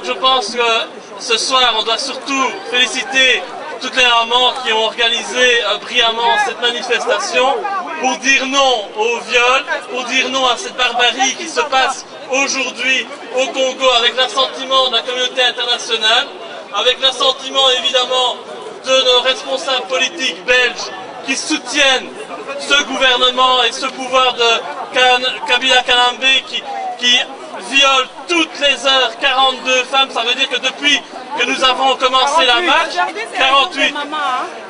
je pense que ce soir, on doit surtout féliciter toutes les mamans qui ont organisé brillamment cette manifestation pour dire non au viol, pour dire non à cette barbarie qui se passe aujourd'hui au Congo avec l'assentiment de la communauté internationale, avec l'assentiment évidemment de nos responsables politiques belges qui soutiennent ce gouvernement et ce pouvoir de Kabila Kanambe qui viole toutes les heures 42 femmes. Ça veut dire que depuis que nous avons commencé la marche, 48,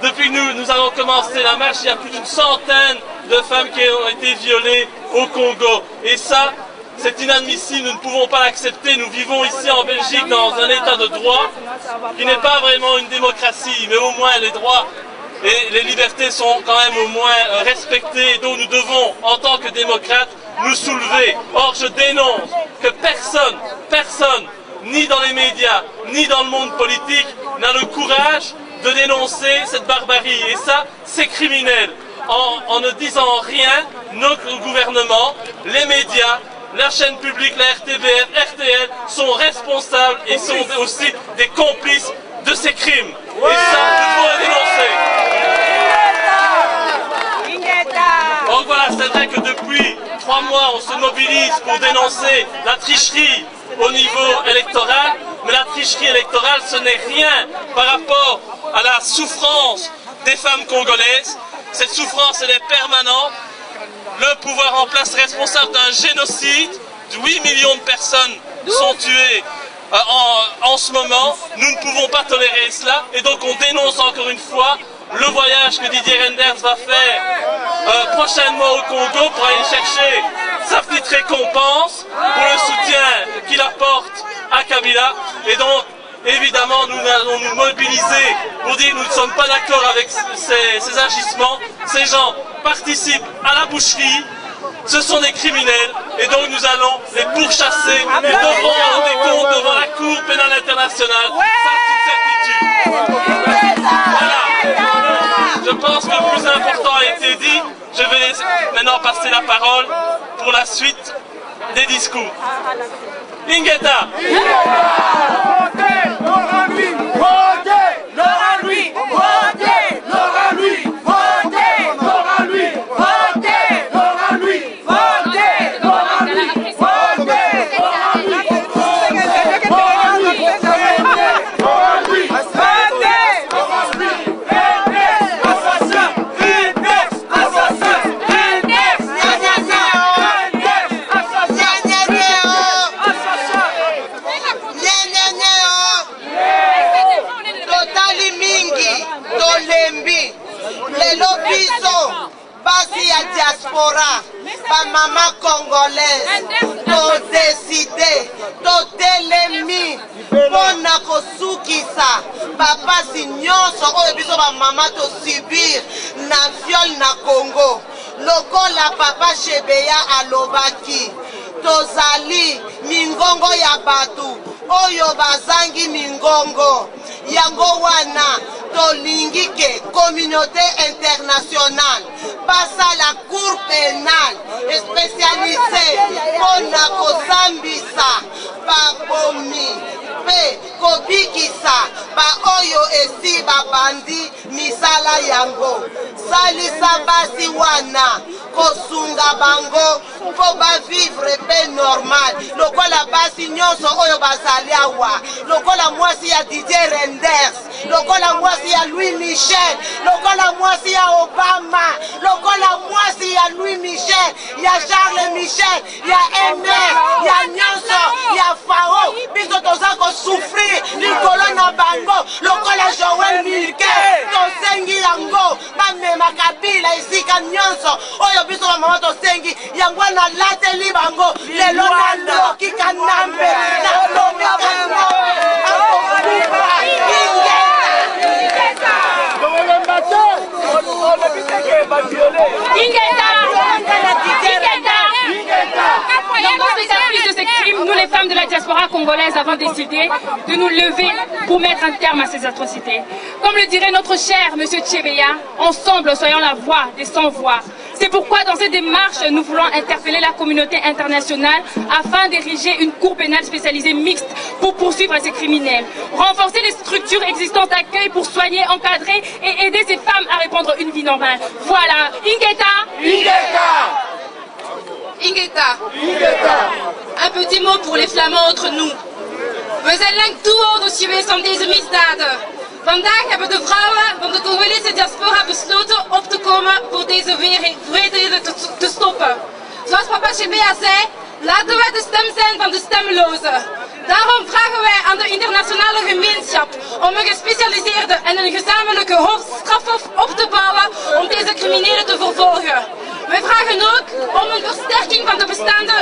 depuis que nous avons commencé la marche, il y a plus d'une centaine de femmes qui ont été violées au Congo. Et ça, c'est inadmissible, nous ne pouvons pas l'accepter. Nous vivons ici en Belgique dans un état de droit qui n'est pas vraiment une démocratie, mais au moins les droits et les libertés sont quand même au moins respectées, donc nous devons, en tant que démocrates, nous soulever. Or, je dénonce que personne, ni dans les médias, ni dans le monde politique, n'a le courage de dénoncer cette barbarie. Et ça, c'est criminel. En ne disant rien, notre gouvernement, les médias, la chaîne publique, la RTBF, RTL, sont responsables et sont aussi des complices de ces crimes. Et ça, nous devons les dénoncer. Donc voilà, c'est vrai que depuis 3 mois, on se mobilise pour dénoncer la tricherie au niveau électoral, mais la tricherie électorale, ce n'est rien par rapport à la souffrance des femmes congolaises. Cette souffrance, elle est permanente. Le pouvoir en place est responsable d'un génocide. 8 millions de personnes sont tuées en ce moment. Nous ne pouvons pas tolérer cela. Et donc on dénonce encore une fois le voyage que Didier Reynders va faire prochainement au Congo pour aller chercher sa petite récompense pour le soutien qu'il apporte à Kabila. Et donc, évidemment, nous allons nous mobiliser pour dire que nous ne sommes pas d'accord avec ces agissements. Ces gens participent à la boucherie, ce sont des criminels et donc nous allons les pourchasser. Ils devront rendre des comptes devant la Cour pénale internationale. Ça, c'est une certitude. Voilà. Je pense que le plus important a été dit. Je vais maintenant passer la parole pour la suite des discours. Ingeta. Diaspora, pa mama congolaise, to décidé, to telemi, pona kosukisa, papa si nyonso oyo biso ba mama to subir na viol na Congo. Lokola papa Chebeya alobaki, tozali mingongo ya batu, oyo bazangi mingongo, yango wana tolingi ke communauté internationale passe à la cour pénale spécialisée pour na kozambisa babomi pe kobikisa ba oyo esi babandi misala yango salisa basi wana kosunga bango po bavivre pe normal lokola basi nyonso oyo bazali awa lokola mwasi ya Didier Renders lokola mwasi ya Louis Michel lokola mwasi ya Obama lokola mwasi ya Louis Michel ya Charles Michel ya Emer ya nyonso ya Fao biso toza kosouffrir likolo na bango lokola Joël Milquet tosengi yango bamema Kabila esika nyonso oyo biso bamama tosengi yango na lateli bango lelo na loki kanambe na lobi kango De ces crimes, nous les femmes de la diaspora congolaise avons décidé de nous lever pour mettre un terme à ces atrocités. Comme le dirait notre cher monsieur Chebeya, ensemble soyons la voix des sans-voix. C'est pourquoi dans cette démarche, nous voulons interpeller la communauté internationale afin d'ériger une cour pénale spécialisée mixte pour poursuivre ces criminels. Renforcer les structures existantes d'accueil pour soigner, encadrer et aider ces femmes à reprendre une vie normale. Voilà. Ingeta. Ingeta. Ingeta. Un petit mot pour les Flamands entre nous. We zijn lang toehouders geweest van deze misdaden. Vandaag hebben de vrouwen van de Congolese diaspora besloten op te komen voor deze wreedheden te stoppen. Zoals papa Chebeya zei, laten wij de stem zijn van de stemlozen. Daarom vragen wij aan de internationale gemeenschap om een gespecialiseerde en een gezamenlijke strafhof op te bouwen om deze criminelen te vervolgen. Wij vragen ook om een versterking van de bestaande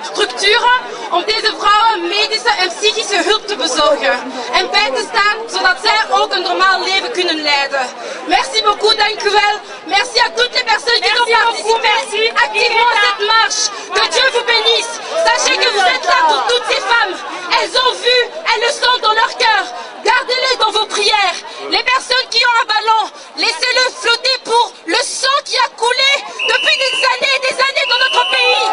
structuren om deze vrouwen medische en psychische hulp te bezorgen en bij te staan zodat zij ook een normaal leven kunnen leiden. Merci beaucoup, dank u wel. Merci à toutes les personnes qui ont participé activement à cette marche. Que Dieu vous bénisse. Sachez que vous êtes là pour toutes ces femmes. Elles ont vu, elles le sentent dans leur cœur. Gardez-les dans vos prières. Les personnes qui ont un ballon, laissez-le flotter pour le sang qui a coulé depuis des années dans notre pays.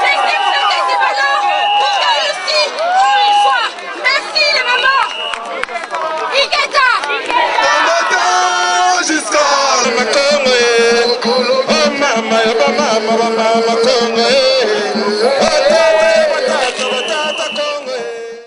Laissez flotter ces ballons pour qu'elles aussi ont une foi. Merci les mamans. Ingeta. Jusqu'à